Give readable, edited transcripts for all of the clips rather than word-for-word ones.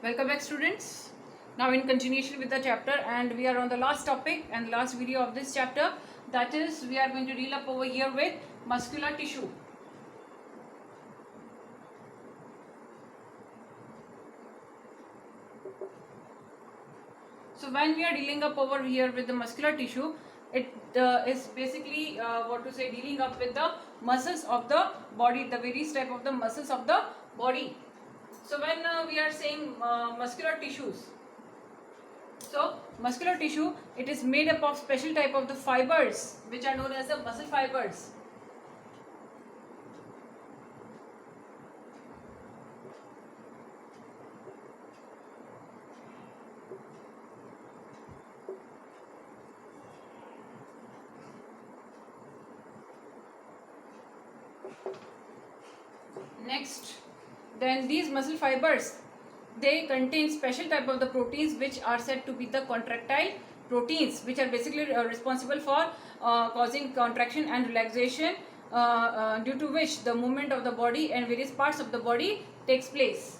Welcome back, students. Now in continuation with the chapter, and we are on the last topic and last video of this chapter, that is we are going to deal up over here with muscular tissue. So when we are dealing up over here with the muscular tissue, it is basically what to say, dealing up with the muscles of the body, the various type of the muscles of the body. So when we are saying muscular tissues, so muscular tissue, it is made up of special type of the fibers which are known as the muscle fibers. Next, then these muscle fibers, they contain special type of the proteins which are said to be the contractile proteins, which are basically responsible for causing contraction and relaxation, due to which the movement of the body and various parts of the body takes place.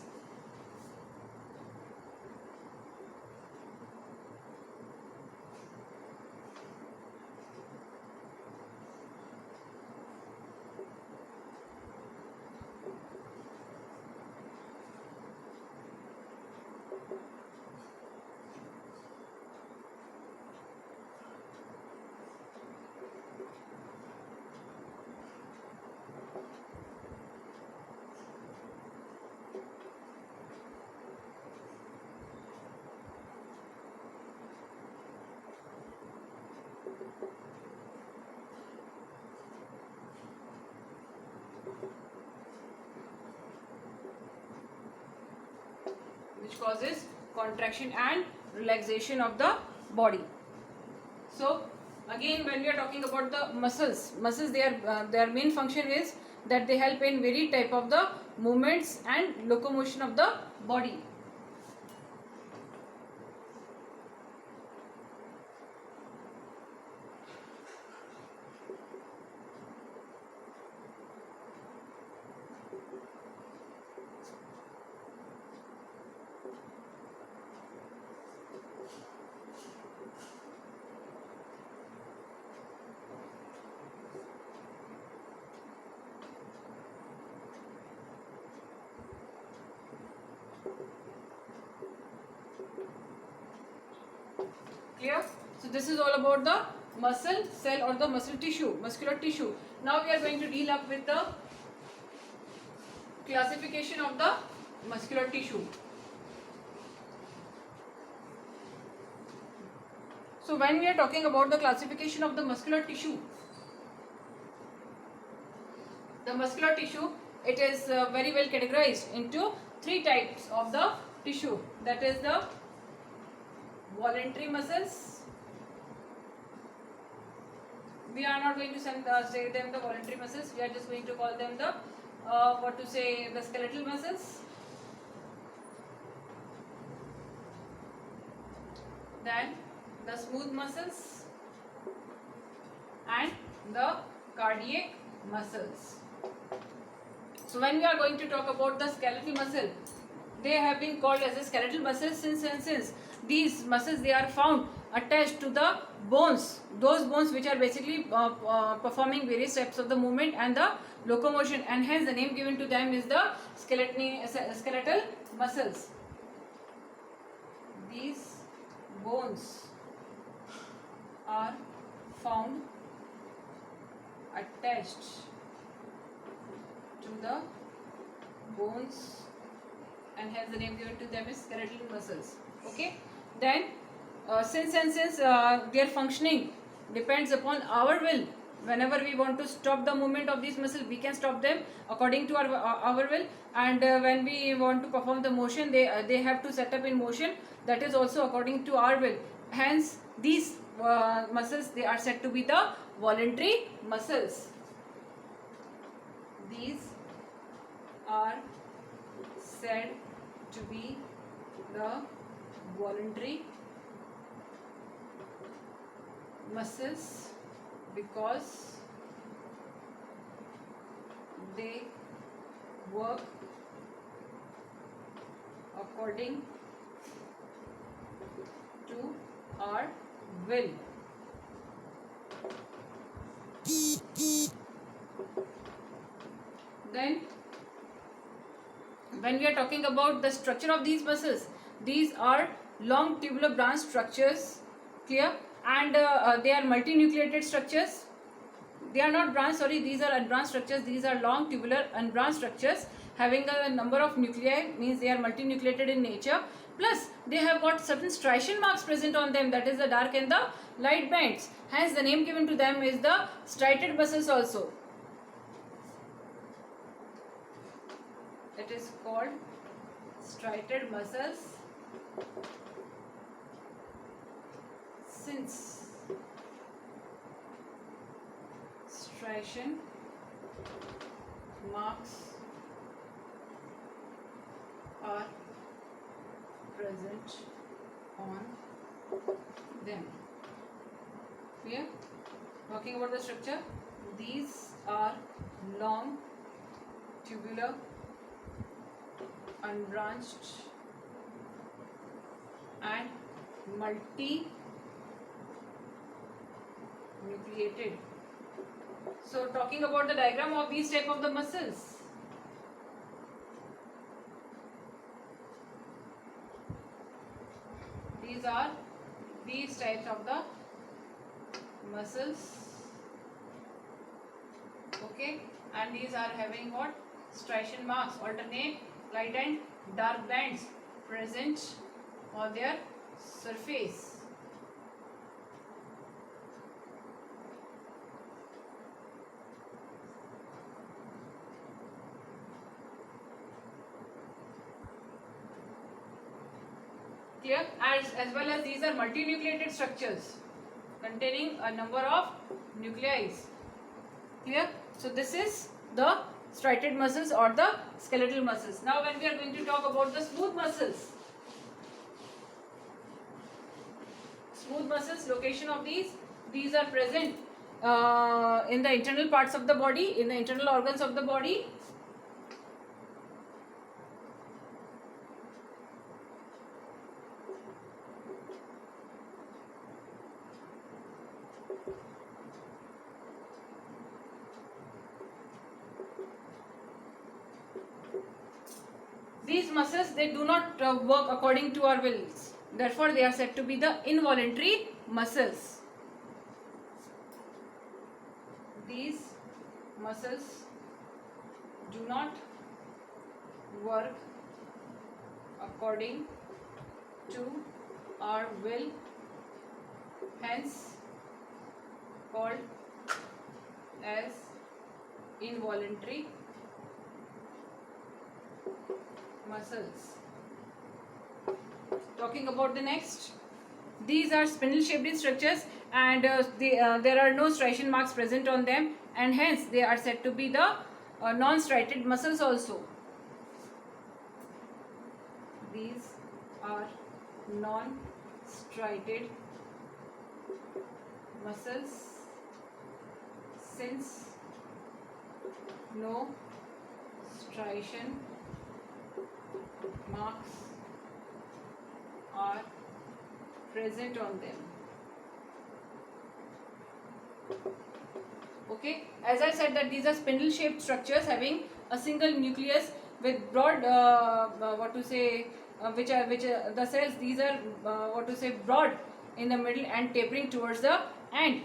Which causes contraction and relaxation of the body. So again, when we are talking about the muscles, their main function is that they help in very type of the movements and locomotion of the body. Clear? So this is all about the muscle cell or the muscle tissue, muscular tissue. Now we are going to deal up with the classification of the muscular tissue. So when we are talking about the classification of the muscular tissue, the muscular tissue, it is very well categorized into three types of the tissue. That is the voluntary muscles. We are not going to say them the voluntary muscles. We are just going to call them the the skeletal muscles. Then the smooth muscles and the cardiac muscles. So when we are going to talk about the skeletal muscle, they have been called as a skeletal muscles since these muscles, they are found attached to the bones, those bones which are basically performing various types of the movement and the locomotion, and hence the name given to them is the skeletal muscles. These bones are found attached to the bones, and hence the name given to them is skeletal muscles. Okay, then since their functioning depends upon our will, whenever we want to stop the movement of these muscles, we can stop them according to our will, and when we want to perform the motion, they have to set up in motion, that is also according to our will. Hence these muscles, they are said to be the voluntary muscles. These are said to be the voluntary muscles because they work according to our will. Then when we are talking about the structure of these muscles, these are long tubular branch structures, clear, and they are multinucleated structures. They are not branch, sorry, these are unbranched structures. These are long tubular unbranched structures having a number of nuclei, means they are multinucleated in nature. Plus they have got certain striation marks present on them, that is the dark and the light bands. Hence the name given to them is the striated muscles also. It is called striated muscles since striation marks are present on them. Clear? Talking about the structure, these are long tubular unbranched and multi-nucleated. So talking about the diagram of these type of the muscles, these are these types of the muscles, okay, and these are having what? Striation marks, alternate light and dark bands present on their surface. Clear? As well as these are multinucleated structures containing a number of nuclei. Clear? So this is the striated muscles or the skeletal muscles. Now when we are going to talk about the smooth muscles. Smooth muscles, location of these are present in the internal parts of the body, in the internal organs of the body. These muscles, they do not work according to our wills. Therefore, they are said to be the involuntary muscles. These muscles do not work according to our will, hence called as involuntary muscles. Talking about the next, these are spindle shaped structures and there are no striation marks present on them, and hence they are said to be the non-striated muscles also. These are non-striated muscles since no striation marks are present on them. Okay, as I said that these are spindle shaped structures having a single nucleus with broad the cells, these are broad in the middle and tapering towards the end.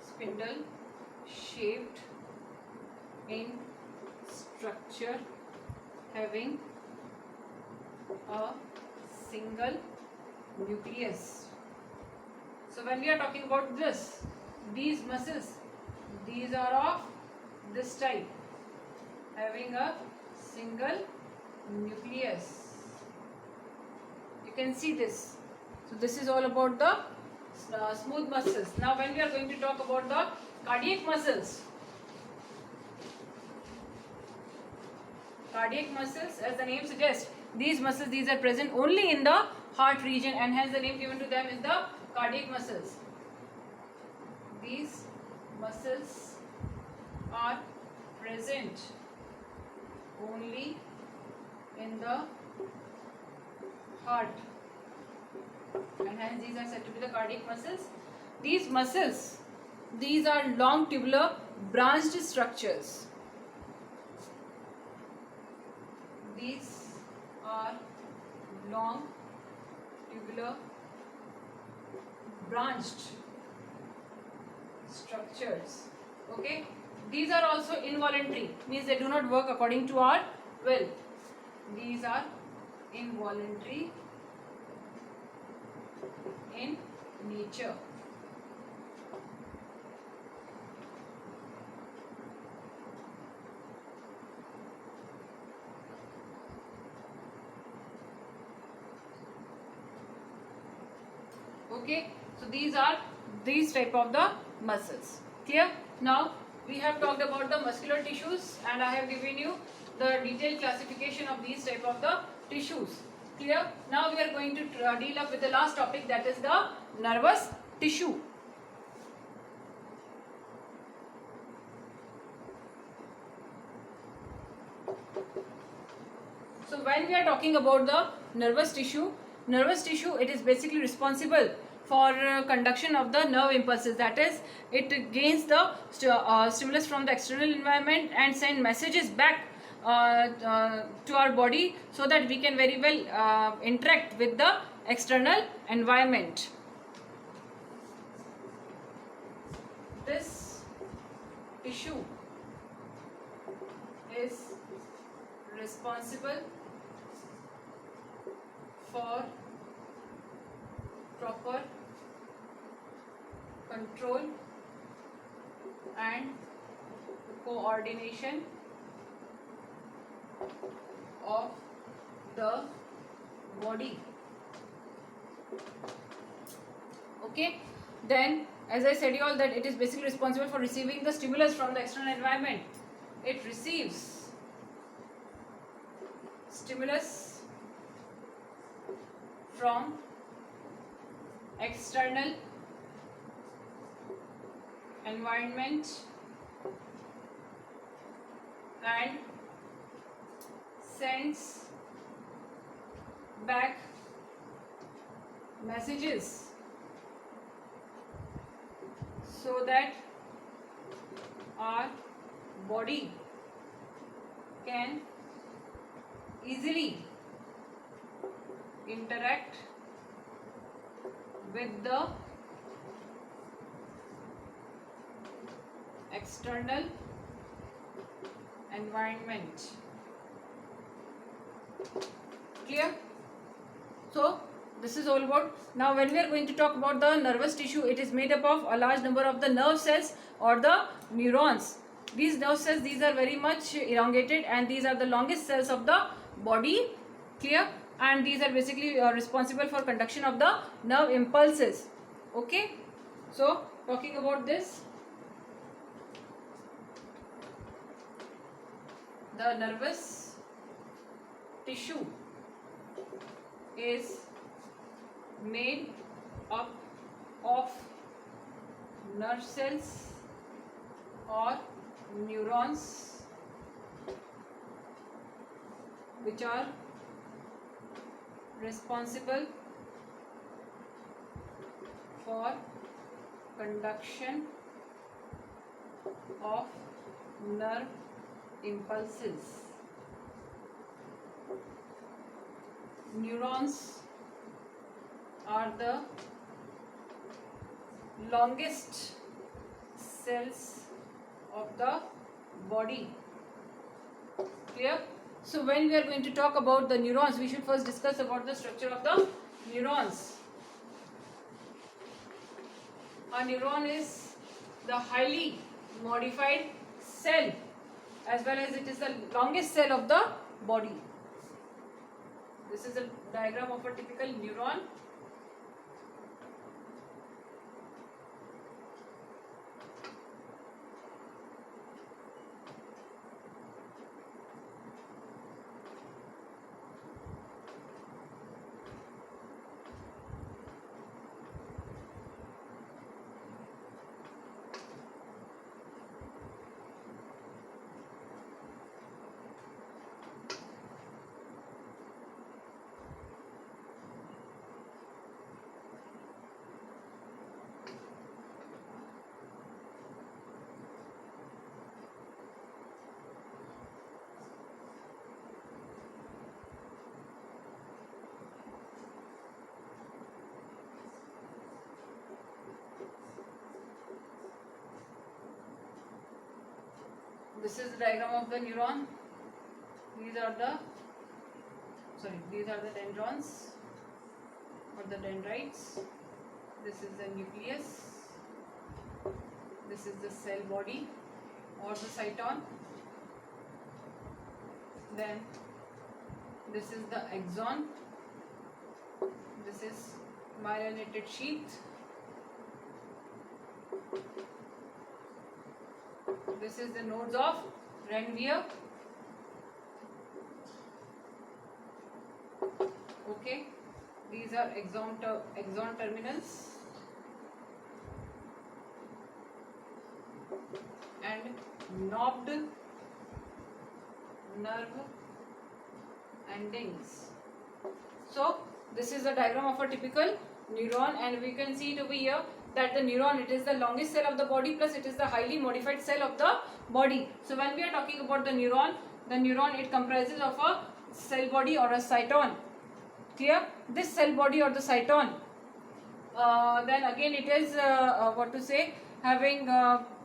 Spindle shaped in structure having a single nucleus. So when we are talking about these muscles, these are of this type, having a single nucleus. You can see this. So this is all about the smooth muscles. Now when we are going to talk about the cardiac muscles. Cardiac muscles, as the name suggests, these muscles, these are present only in the heart region, and hence the name given to them is the cardiac muscles. these muscles are present only in the heart, and hence these are said to be the cardiac muscles. These muscles, these are long tubular branched structures. These are long tubular branched structures. Okay, these are also involuntary, means they do not work according to our will. These are involuntary in nature. Okay, so these are these type of the muscles. Clear? Now we have talked about the muscular tissues, and I have given you the detailed classification of these type of the tissues. Clear? Now we are going to deal up with the last topic, that is the nervous tissue. So when we are talking about the nervous tissue, it is basically responsible for conduction of the nerve impulses. That is, it gains the stimulus from the external environment and send messages back to our body, so that we can very well interact with the external environment. This tissue is responsible for proper control and coordination of the body. Okay, then as I said you all, that it is basically responsible for receiving the stimulus from the external environment. It receives stimulus from external environment and sends back messages, so that our body can easily interact with the external environment. Clear? So this is all about. Now when we are going to talk about the nervous tissue, it is made up of a large number of the nerve cells or the neurons. These nerve cells, these are very much elongated, and these are the longest cells of the body. Clear? And these are basically responsible for conduction of the nerve impulses. Okay, so talking about this, the nervous tissue is made up of nerve cells or neurons, which are responsible for conduction of nerve impulses. Neurons are the longest cells of the body. Clear? So when we are going to talk about the neurons, we should first discuss about the structure of the neurons. A neuron is the highly modified cell, as well as it is the longest cell of the body. This is a diagram of a typical neuron. This is the diagram of the neuron. These are the dendrons or the dendrites. This is the nucleus. This is the cell body or the cyton. Then this is the axon. This is myelinated sheath. This is the nodes of Ranvier. Okay, these are axon terminals and knobbed nerve endings. So this is the diagram of a typical neuron, and we can see it over here that the neuron, it is the longest cell of the body, plus it is the highly modified cell of the body. So when we are talking about the neuron it comprises of a cell body or a cyton. Clear? This cell body or the cyton, then again it is having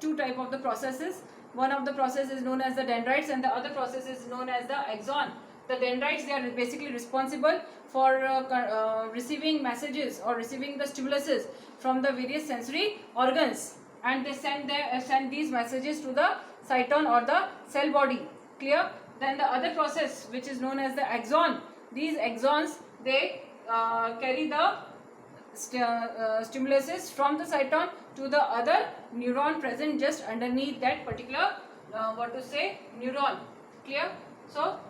two type of the processes. One of the process is known as the dendrites and the other process is known as the axon. The dendrites, they are basically responsible for receiving messages or receiving the stimuluses from the various sensory organs, and they send these messages to the cyton or the cell body. Clear? Then the other process, which is known as the axon, these axons, they carry the stimuluses from the cyton to the other neuron present just underneath that particular neuron. Clear? So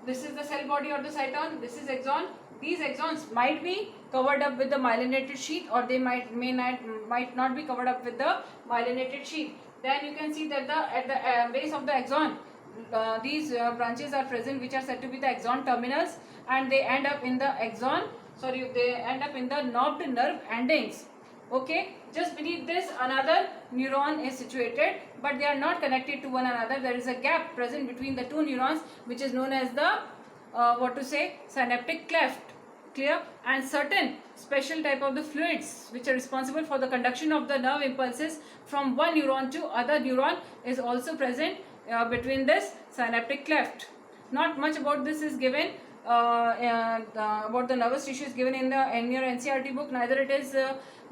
this is the cell body or the cyton, this is axon. These axons might be covered up with the myelinated sheath, or they might not be covered up with the myelinated sheath. Then you can see that at the base of the axon, these branches are present, which are said to be the axon terminals, and they end up in the knobbed nerve endings. Okay, just beneath this another neuron is situated, but they are not connected to one another. There is a gap present between the two neurons, which is known as the synaptic cleft. Clear? And certain special type of the fluids which are responsible for the conduction of the nerve impulses from one neuron to other neuron is also present between this synaptic cleft. Not much about this is given, about the nervous tissue is given in your NCERT book, neither it is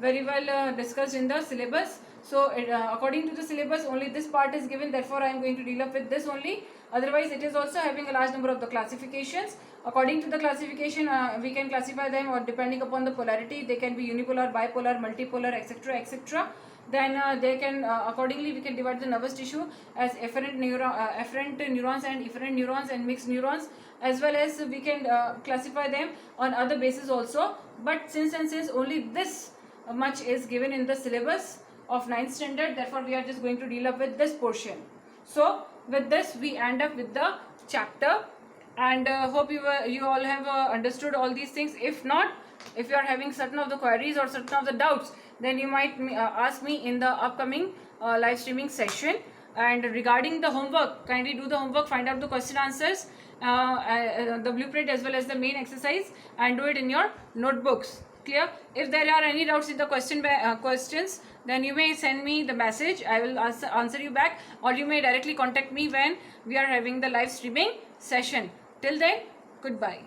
very well discussed in the syllabus. So according to the syllabus, only this part is given, therefore I am going to deal up with this only. Otherwise it is also having a large number of the classifications. According to the classification, we can classify them, or depending upon the polarity, they can be unipolar, bipolar, multipolar, etc., etc. Then they can accordingly we can divide the nervous tissue as afferent neurons and efferent neurons and mixed neurons, as well as we can classify them on other bases also. But since only this much is given in the syllabus of 9th standard, therefore we are just going to deal up with this portion. So with this we end up with the chapter, and hope you all have understood all these things. If not, if you are having certain of the queries or certain of the doubts, then you might ask me in the upcoming live streaming session. And regarding the homework, kindly do the homework, find out the question answers, the blueprint as well as the main exercise, and do it in your notebooks. Clear? If there are any doubts in the questions, then you may send me the message. I will answer you back, or you may directly contact me when we are having the live streaming session. Till then, goodbye.